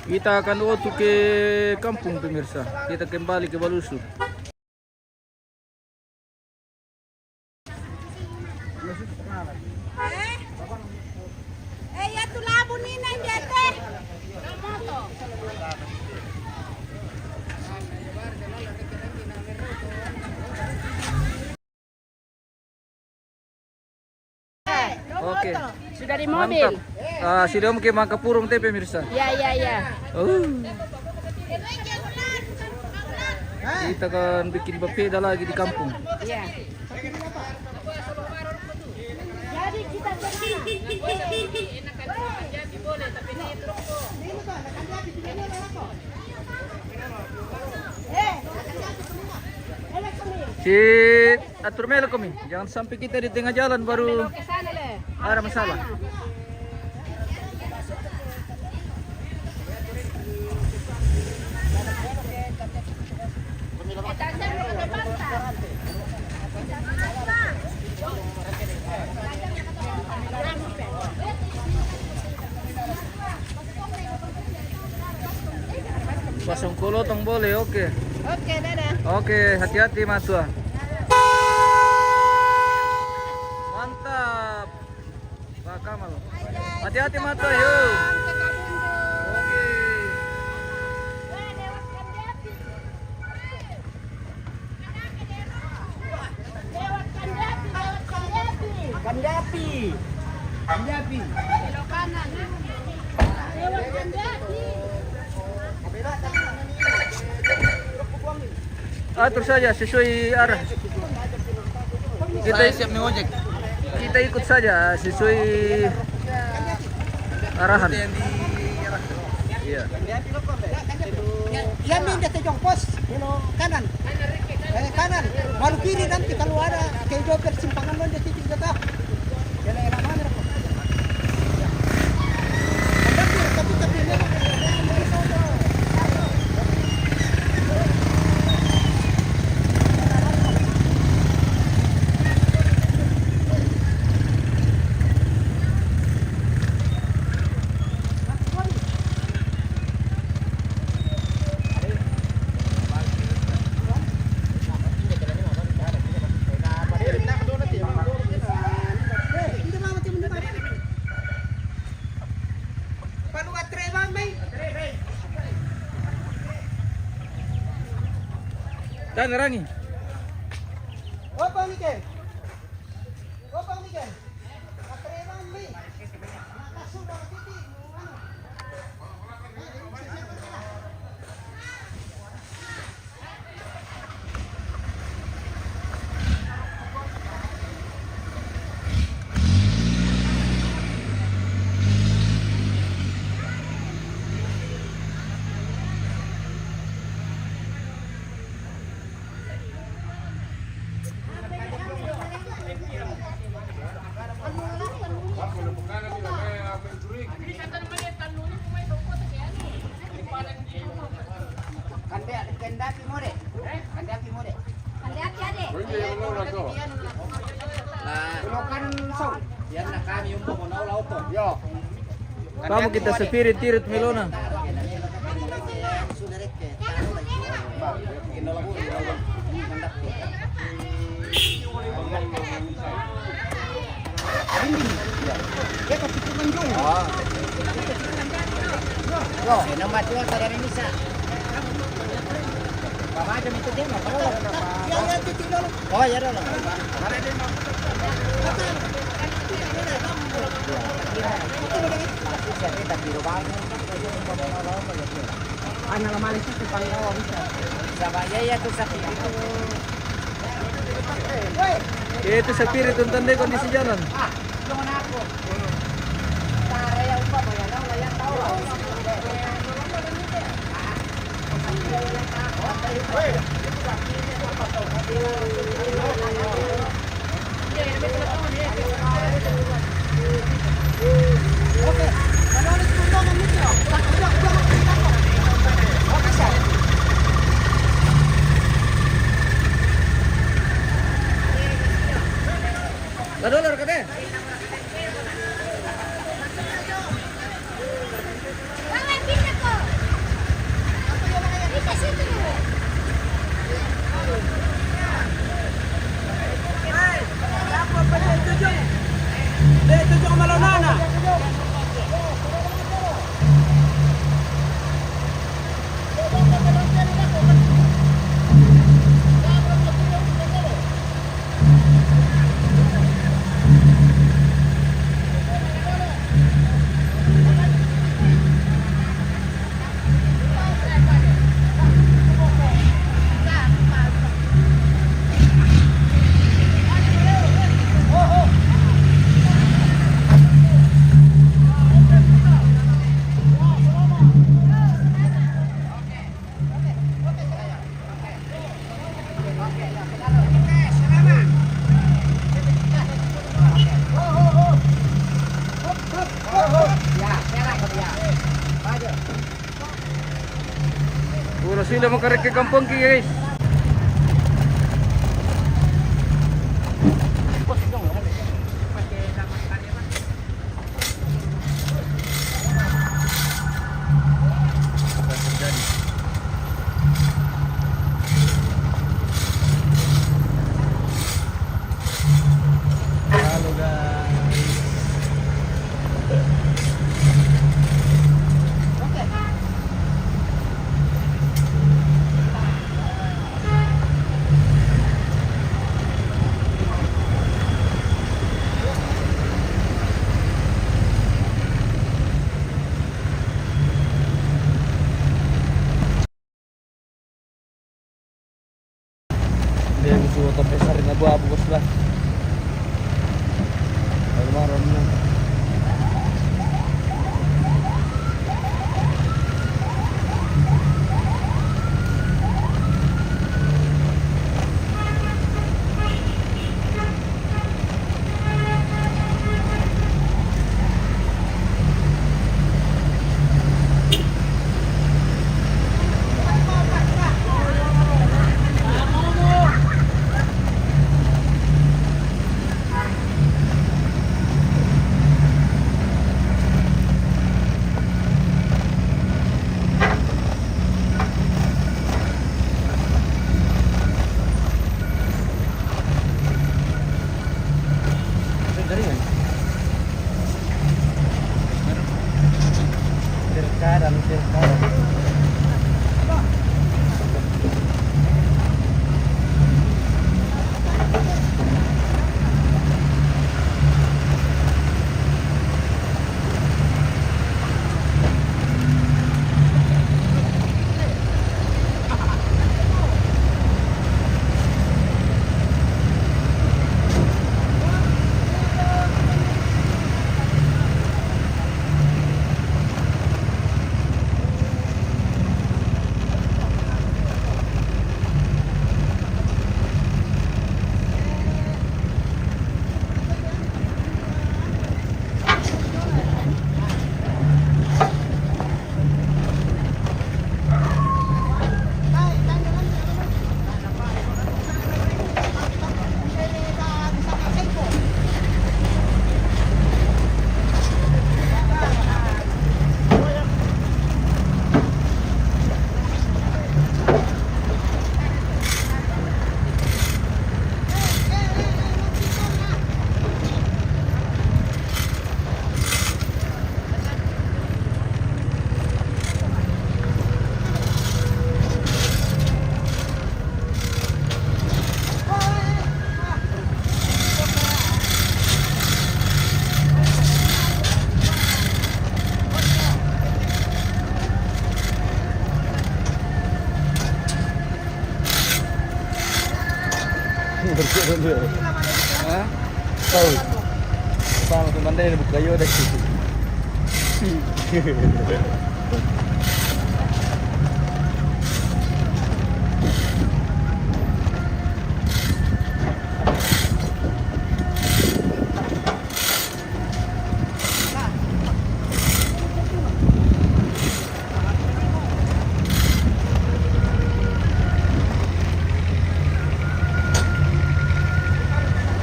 Kita akan utuh ke kampung pemirsa. Kita kembali ke Balusu. Ya tu labu ni nang jate. Oke. Sudah di mobil. Sudah mungkin Mangka Purung teh pemirsa. Ya. Kita akan bikin bapeda lagi di kampung. Ya. Jadi kita Si atur melo kami. Jangan sampai kita di tengah jalan baru ada masalah. Pasang kolotong boleh, oke. Oke, dadah. Oke, hati-hati Mas Tua. Mantap. Pak Kamal. Hati-hati Mas Tua, yuk. Oke. Kandapi. Belok kanan. Lewat Kandapi. Atur saja sesuai arah. Saya siap nih ojek. Kita ikut saja sesuai arahan. Iya. Yan min dito yung pos, kanan. Kanan. Baru kiri nanti kalau ada kayak dua persimpangan lo di titik kita. Jalan enak mana kok? Tapi Dan rangi. Opa Miguel. Opa Miguel. Atrevan mi. Nakasulo titi. Kandapi more. Kandapi more. Kandapi ade. Bulokan song. Yan na kami yung pumunaw lauto. Yo. Kamu kita sepirit-tirit melona. Nomor 2 saudara Nisa. Macam itu dia nggak perlu. Oh ya dong. Anak malis itu paling awal bisa. Sabaya ya tuh sakit itu. Itu sepirit tentang deh kondisi jalan. Jangan aku. Tare yang apa ya? Yang tahu lah. Oke, kalau ada tuntutan itu, oke sah. Dolar katanya. Bang, bisa kok. Puro sila makarik ke kampung ki guys. Halo guys. Dia gusto tapi sa rin abu-abu lah. Maron na. Kanan. Hah? Tahu. Sama teman dia buka kayu dah situ.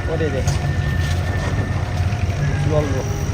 Oh deh. Jual lu.